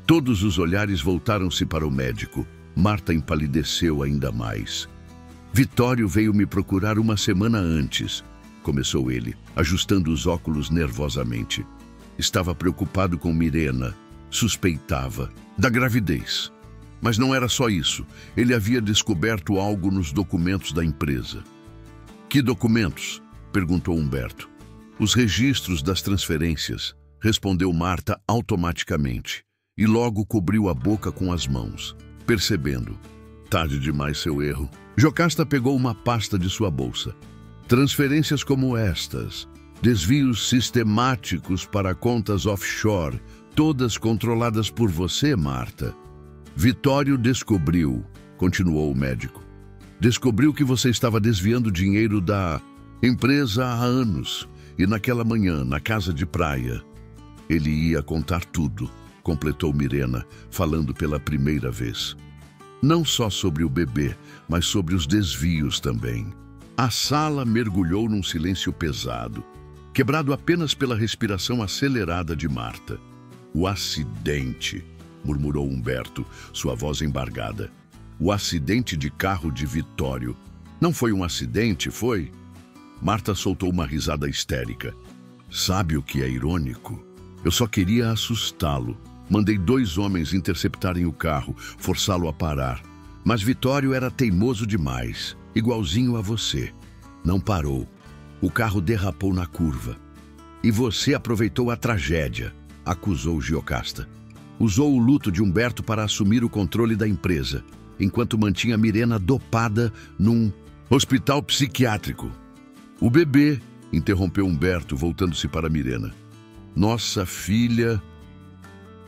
S1: Todos os olhares voltaram-se para o médico. Marta empalideceu ainda mais. "Vitório veio me procurar uma semana antes", começou ele, ajustando os óculos nervosamente. Estava preocupado com Mirena. Suspeitava da gravidez. Mas não era só isso. Ele havia descoberto algo nos documentos da empresa. "Que documentos?" perguntou Humberto. "Os registros das transferências", respondeu Marta automaticamente. E logo cobriu a boca com as mãos, percebendo. Tarde demais seu erro. Giocasta pegou uma pasta de sua bolsa. "Transferências como estas, desvios sistemáticos para contas offshore, todas controladas por você, Marta." "Vitório descobriu", continuou o médico. "Descobriu que você estava desviando dinheiro da empresa há anos. E naquela manhã, na casa de praia, ele ia contar tudo", completou Mirena, falando pela primeira vez. Não só sobre o bebê, mas sobre os desvios também. A sala mergulhou num silêncio pesado, quebrado apenas pela respiração acelerada de Marta. "O acidente", murmurou Humberto, sua voz embargada. "O acidente de carro de Vitório. Não foi um acidente, foi? Marta soltou uma risada histérica. Sabe o que é irônico? Eu só queria assustá-lo. Mandei 2 homens interceptarem o carro, forçá-lo a parar. Mas Vitório era teimoso demais, igualzinho a você. Não parou. O carro derrapou na curva. E você aproveitou a tragédia, acusou Giocasta. Usou o luto de Humberto para assumir o controle da empresa, enquanto mantinha Mirena dopada num hospital psiquiátrico. O bebê, interrompeu Humberto, voltando-se para Mirena. Nossa filha...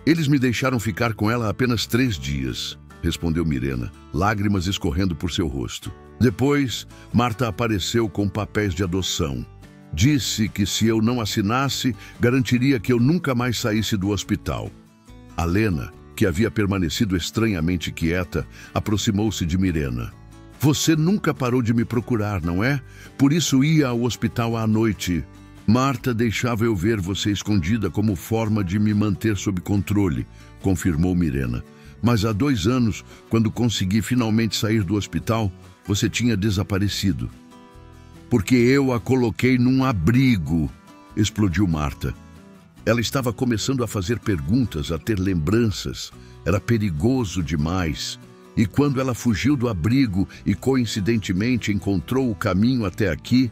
S1: Eles me deixaram ficar com ela apenas 3 dias, respondeu Mirena, lágrimas escorrendo por seu rosto. Depois, Marta apareceu com papéis de adoção. Disse que se eu não assinasse, garantiria que eu nunca mais saísse do hospital. A Lena, que havia permanecido estranhamente quieta, aproximou-se de Mirena. Você nunca parou de me procurar, não é? Por isso ia ao hospital à noite. Marta deixava eu ver você escondida como forma de me manter sob controle, confirmou Mirena. Mas há 2 anos, quando consegui finalmente sair do hospital, você tinha desaparecido. Porque eu a coloquei num abrigo, explodiu Marta. Ela estava começando a fazer perguntas, a ter lembranças. Era perigoso demais. E quando ela fugiu do abrigo e coincidentemente encontrou o caminho até aqui,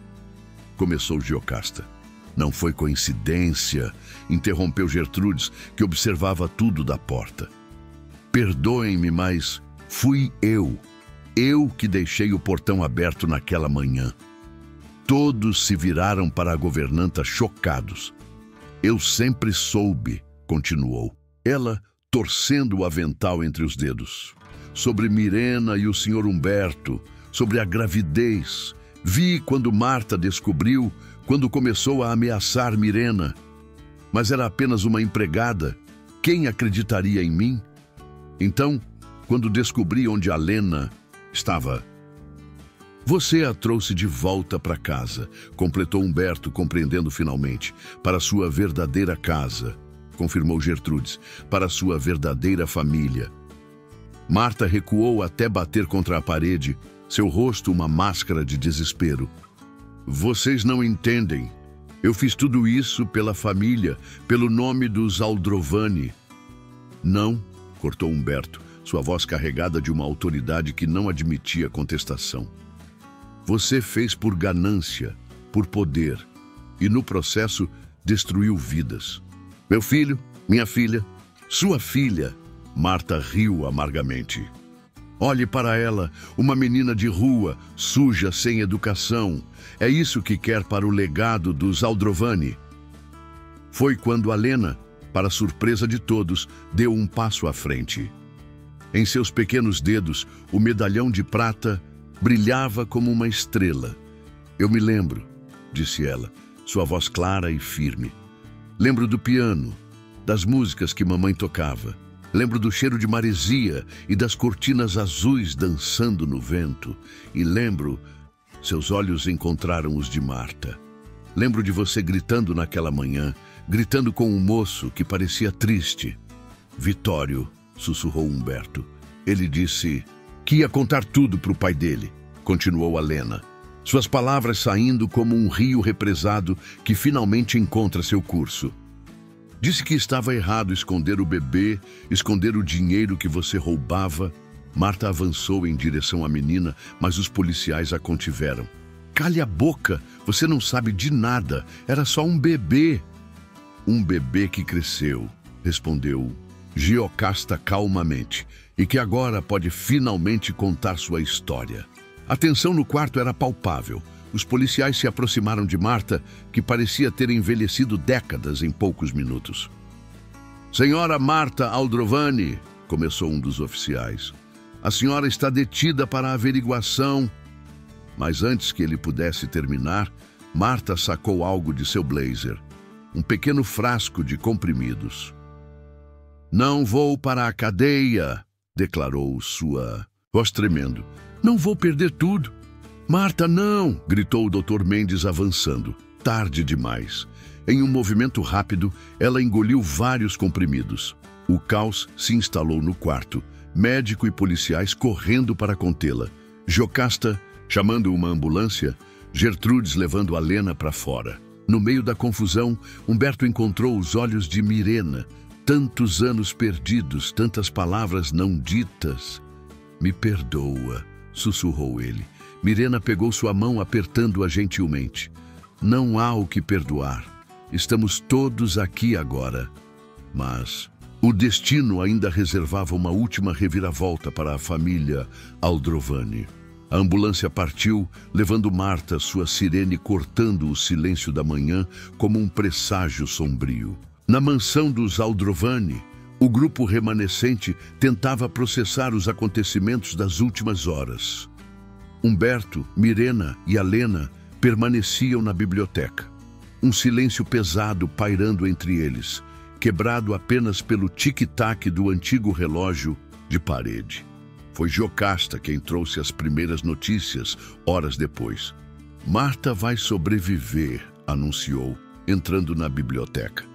S1: começou Giocasta. Não foi coincidência, interrompeu Gertrudes, que observava tudo da porta. Perdoem-me, mas fui eu que deixei o portão aberto naquela manhã. Todos se viraram para a governanta chocados. Eu sempre soube, continuou, ela torcendo o avental entre os dedos. Sobre Mirena e o Sr. Humberto, sobre a gravidez. Vi quando Marta descobriu, quando começou a ameaçar Mirena. Mas era apenas uma empregada. Quem acreditaria em mim? Então, quando descobri onde a Lena estava... Você a trouxe de volta para casa, completou Humberto, compreendendo finalmente. Para sua verdadeira casa, confirmou Gertrudes, para sua verdadeira família. Marta recuou até bater contra a parede, seu rosto uma máscara de desespero. Vocês não entendem. Eu fiz tudo isso pela família, pelo nome dos Aldrovani. Não, cortou Humberto, sua voz carregada de uma autoridade que não admitia contestação. Você fez por ganância, por poder, e no processo destruiu vidas. Meu filho, minha filha, sua filha, Marta riu amargamente. Olhe para ela, uma menina de rua, suja, sem educação. É isso que quer para o legado dos Aldrovani. Foi quando a Lena, para surpresa de todos, deu um passo à frente. Em seus pequenos dedos, o medalhão de prata brilhava como uma estrela. Eu me lembro, disse ela, sua voz clara e firme. Lembro do piano, das músicas que mamãe tocava. Lembro do cheiro de maresia e das cortinas azuis dançando no vento. E lembro, seus olhos encontraram os de Marta. Lembro de você gritando naquela manhã, gritando com um moço que parecia triste. Vitório, sussurrou Humberto. Ele disse que ia contar tudo para o pai dele, continuou a Lena. Suas palavras saindo como um rio represado que finalmente encontra seu curso. Disse que estava errado esconder o bebê, esconder o dinheiro que você roubava. Marta avançou em direção à menina, mas os policiais a contiveram. Cale a boca, você não sabe de nada, era só um bebê. Um bebê que cresceu, respondeu Giocasta calmamente, e que agora pode finalmente contar sua história. A tensão no quarto era palpável. Os policiais se aproximaram de Marta, que parecia ter envelhecido décadas em poucos minutos. Senhora Marta Aldrovani, começou um dos oficiais. A senhora está detida para averiguação. Mas antes que ele pudesse terminar, Marta sacou algo de seu blazer. Um pequeno frasco de comprimidos. Não vou para a cadeia, declarou sua voz tremendo. Não vou perder tudo. Marta, não! Gritou o Dr. Mendes avançando. Tarde demais. Em um movimento rápido, ela engoliu vários comprimidos. O caos se instalou no quarto. Médico e policiais correndo para contê-la. Giocasta Chamando uma ambulância, Gertrudes levando a Lena para fora. No meio da confusão, Humberto encontrou os olhos de Mirena. Tantos anos perdidos, tantas palavras não ditas. Me perdoa, sussurrou ele. Mirena pegou sua mão, apertando-a gentilmente. Não há o que perdoar. Estamos todos aqui agora. Mas o destino ainda reservava uma última reviravolta para a família Aldrovani. A ambulância partiu, levando Marta, sua sirene cortando o silêncio da manhã como um presságio sombrio. Na mansão dos Aldrovani, o grupo remanescente tentava processar os acontecimentos das últimas horas. Humberto, Mirena e a Lena permaneciam na biblioteca. Um silêncio pesado pairando entre eles, quebrado apenas pelo tic-tac do antigo relógio de parede. Foi Jocasta quem trouxe as primeiras notícias, horas depois. Marta vai sobreviver, anunciou, entrando na biblioteca.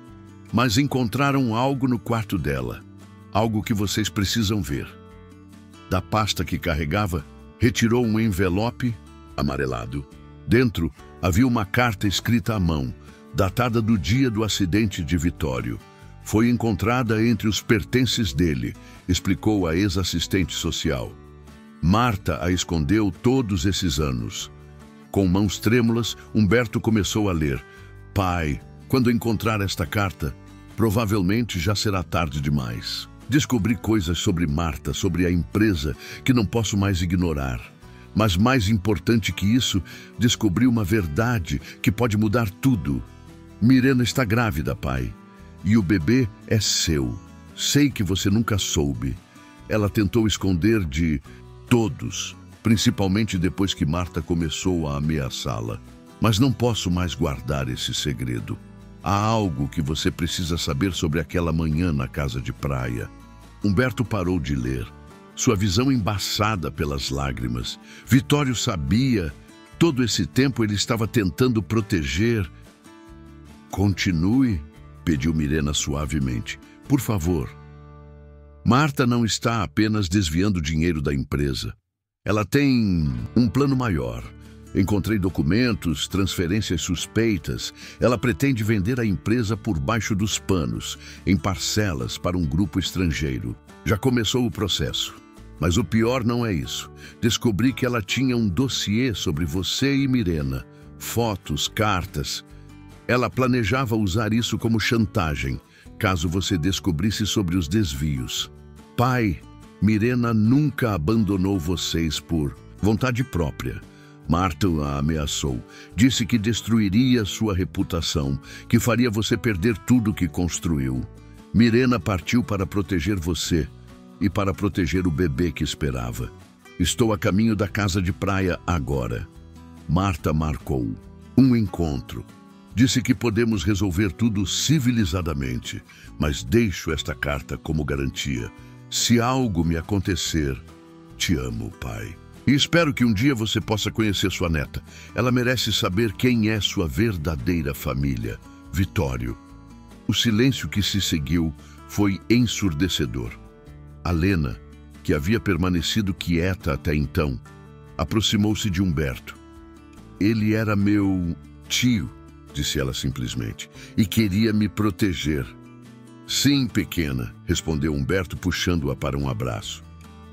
S1: Mas encontraram algo no quarto dela, algo que vocês precisam ver. Da pasta que carregava, retirou um envelope amarelado. Dentro havia uma carta escrita à mão, datada do dia do acidente de Vitório. Foi encontrada entre os pertences dele, explicou a ex-assistente social. Marta a escondeu todos esses anos. Com mãos trêmulas, Humberto começou a ler. Pai, quando encontrar esta carta, provavelmente já será tarde demais. Descobri coisas sobre Marta, sobre a empresa, que não posso mais ignorar. Mas mais importante que isso, descobri uma verdade que pode mudar tudo. Mirena está grávida, pai. E o bebê é seu. Sei que você nunca soube. Ela tentou esconder de todos, principalmente depois que Marta começou a ameaçá-la. Mas não posso mais guardar esse segredo. Há algo que você precisa saber sobre aquela manhã na casa de praia. Humberto parou de ler, sua visão embaçada pelas lágrimas. Vitório sabia. Todo esse tempo ele estava tentando proteger. Continue, pediu Mirena suavemente. Por favor. Marta não está apenas desviando dinheiro da empresa. Ela tem um plano maior. Encontrei documentos, transferências suspeitas. Ela pretende vender a empresa por baixo dos panos, em parcelas para um grupo estrangeiro. Já começou o processo. Mas o pior não é isso. Descobri que ela tinha um dossiê sobre você e Mirena. Fotos, cartas. Ela planejava usar isso como chantagem, caso você descobrisse sobre os desvios. Pai, Mirena nunca abandonou vocês por vontade própria. Marta a ameaçou. Disse que destruiria sua reputação, que faria você perder tudo que construiu. Mirena partiu para proteger você e para proteger o bebê que esperava. Estou a caminho da casa de praia agora. Marta marcou um encontro. Disse que podemos resolver tudo civilizadamente, mas deixo esta carta como garantia. Se algo me acontecer, te amo, pai. E espero que um dia você possa conhecer sua neta. Ela merece saber quem é sua verdadeira família. Vitório. O silêncio que se seguiu foi ensurdecedor. A Lena, que havia permanecido quieta até então, aproximou-se de Humberto. Ele era meu tio, disse ela simplesmente, e queria me proteger. Sim, pequena, respondeu Humberto, puxando-a para um abraço.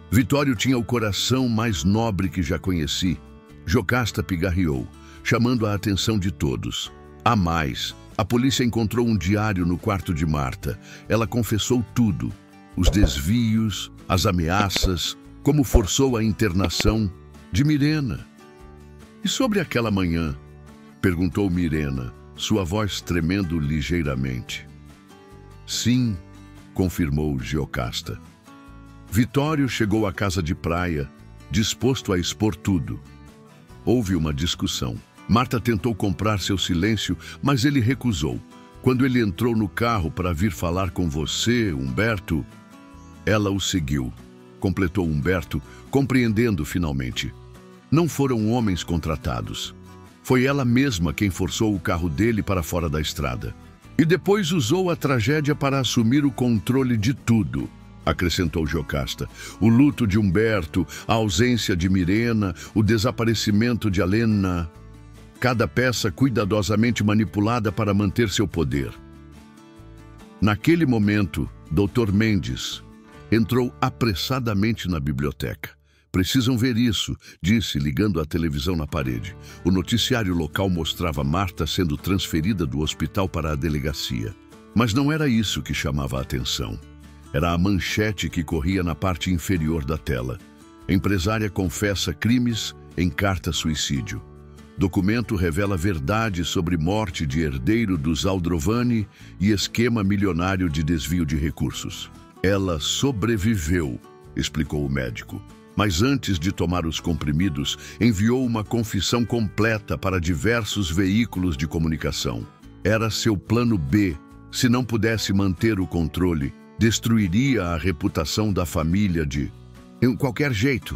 S1: Vitório tinha o coração mais nobre que já conheci. Jocasta pigarreou, chamando a atenção de todos. Há mais. A polícia encontrou um diário no quarto de Marta. Ela confessou tudo. Os desvios, as ameaças, como forçou a internação de Mirena. E sobre aquela manhã? Perguntou Mirena, sua voz tremendo ligeiramente. Sim, confirmou Jocasta. Vitório chegou à casa de praia, disposto a expor tudo. Houve uma discussão. Marta tentou comprar seu silêncio, mas ele recusou. Quando ele entrou no carro para vir falar com você, Humberto, ela o seguiu, completou Humberto, compreendendo finalmente. Não foram homens contratados. Foi ela mesma quem forçou o carro dele para fora da estrada. E depois usou a tragédia para assumir o controle de tudo. acrescentou Jocasta. O luto de Humberto, a ausência de Mirena, o desaparecimento de Alena. Cada peça cuidadosamente manipulada para manter seu poder. Naquele momento, Dr. Mendes entrou apressadamente na biblioteca. Precisam ver isso, disse, ligando a televisão na parede. O noticiário local mostrava Marta sendo transferida do hospital para a delegacia. Mas não era isso que chamava a atenção. Era a manchete que corria na parte inferior da tela. Empresária confessa crimes em carta suicídio. Documento revela verdade sobre morte de herdeiro dos Aldrovani e esquema milionário de desvio de recursos. Ela sobreviveu, explicou o médico. Mas antes de tomar os comprimidos, enviou uma confissão completa para diversos veículos de comunicação. Era seu plano B. Se não pudesse manter o controle, destruiria a reputação da família de qualquer jeito.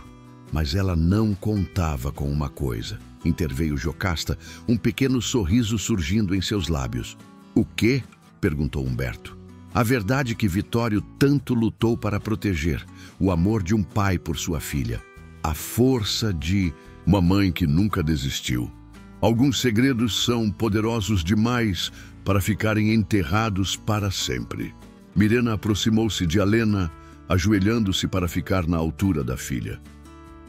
S1: Mas ela não contava com uma coisa. Interveio Jocasta, um pequeno sorriso surgindo em seus lábios. O quê? Perguntou Humberto. A verdade que Vitório tanto lutou para proteger, o amor de um pai por sua filha, a força de uma mãe que nunca desistiu. Alguns segredos são poderosos demais para ficarem enterrados para sempre. Mirena aproximou-se de Alena, ajoelhando-se para ficar na altura da filha.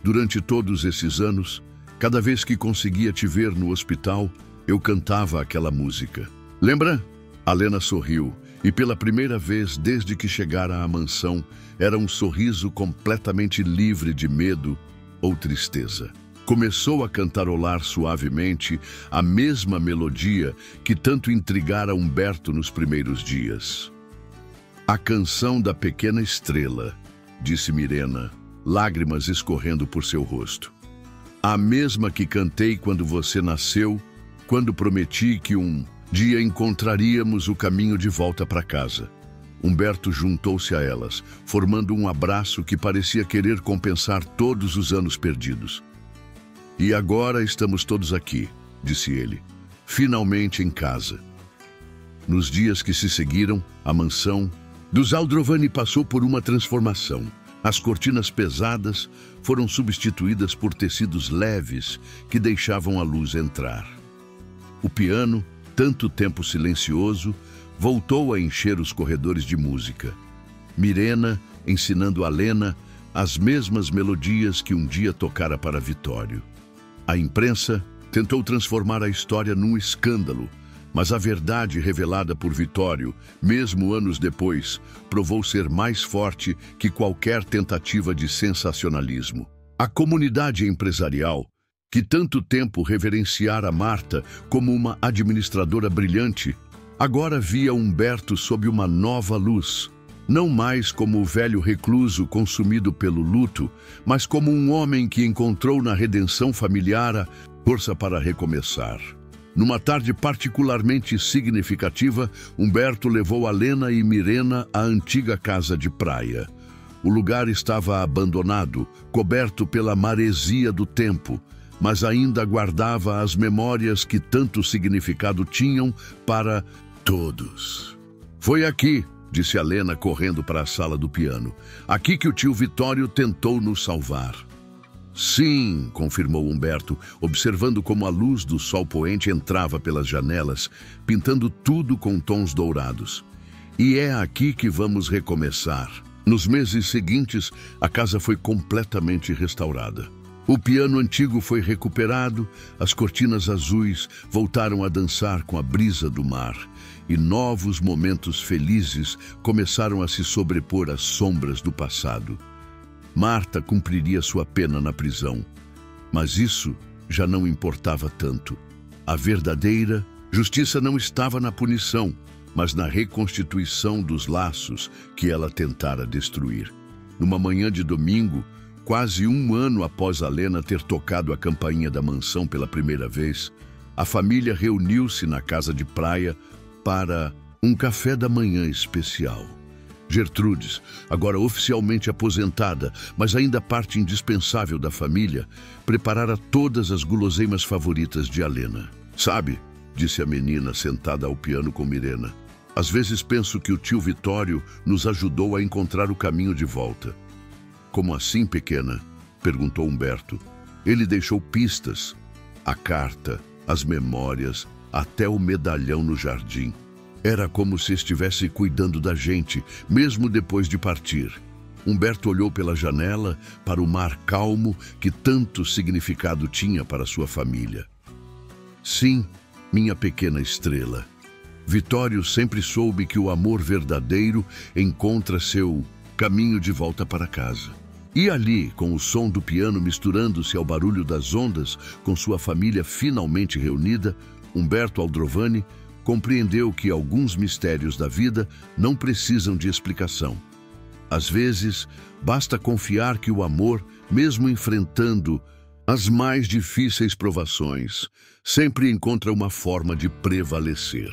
S1: Durante todos esses anos, cada vez que conseguia te ver no hospital, eu cantava aquela música. Lembra? Alena sorriu. E pela primeira vez desde que chegara à mansão, era um sorriso completamente livre de medo ou tristeza. Começou a cantarolar suavemente a mesma melodia que tanto intrigara Humberto nos primeiros dias. A canção da pequena estrela, disse Mirena, lágrimas escorrendo por seu rosto. A mesma que cantei quando você nasceu, quando prometi que um dia encontraríamos o caminho de volta para casa. Humberto juntou-se a elas, formando um abraço que parecia querer compensar todos os anos perdidos. E agora estamos todos aqui, disse ele, finalmente em casa. Nos dias que se seguiram, a mansão dos Aldrovani passou por uma transformação. As cortinas pesadas foram substituídas por tecidos leves que deixavam a luz entrar. O piano, tanto tempo silencioso, voltou a encher os corredores de música. Mirena ensinando a Alena as mesmas melodias que um dia tocara para Vitório. A imprensa tentou transformar a história num escândalo, mas a verdade revelada por Vitório, mesmo anos depois, provou ser mais forte que qualquer tentativa de sensacionalismo. A comunidade empresarial, que tanto tempo reverenciara Marta como uma administradora brilhante, agora via Humberto sob uma nova luz, não mais como o velho recluso consumido pelo luto, mas como um homem que encontrou na redenção familiar a força para recomeçar. Numa tarde particularmente significativa, Humberto levou Alena e Mirena à antiga casa de praia. O lugar estava abandonado, coberto pela maresia do tempo, mas ainda guardava as memórias que tanto significado tinham para todos. Foi aqui, disse Alena correndo para a sala do piano. Aqui que o tio Vitório tentou nos salvar. Sim, confirmou Humberto, observando como a luz do sol poente entrava pelas janelas, pintando tudo com tons dourados. E é aqui que vamos recomeçar. Nos meses seguintes, a casa foi completamente restaurada. O piano antigo foi recuperado, as cortinas azuis voltaram a dançar com a brisa do mar, e novos momentos felizes começaram a se sobrepor às sombras do passado. Marta cumpriria sua pena na prisão, mas isso já não importava tanto. A verdadeira justiça não estava na punição, mas na reconstituição dos laços que ela tentara destruir. Numa manhã de domingo, quase um ano após Alena ter tocado a campainha da mansão pela primeira vez, a família reuniu-se na casa de praia para um café da manhã especial. Gertrudes, agora oficialmente aposentada, mas ainda parte indispensável da família, preparara todas as guloseimas favoritas de Alena. Sabe, disse a menina sentada ao piano com Mirena, Às vezes penso que o tio Vitório nos ajudou a encontrar o caminho de volta. Como assim, pequena? Perguntou Humberto. Ele deixou pistas. A carta, as memórias, até o medalhão no jardim. Era como se estivesse cuidando da gente, mesmo depois de partir. Humberto olhou pela janela para o mar calmo que tanto significado tinha para sua família. Sim, minha pequena estrela. Vitório sempre soube que o amor verdadeiro encontra seu caminho de volta para casa. E ali, com o som do piano misturando-se ao barulho das ondas, com sua família finalmente reunida, Humberto Aldrovani compreendeu que alguns mistérios da vida não precisam de explicação. Às vezes, basta confiar que o amor, mesmo enfrentando as mais difíceis provações, sempre encontra uma forma de prevalecer.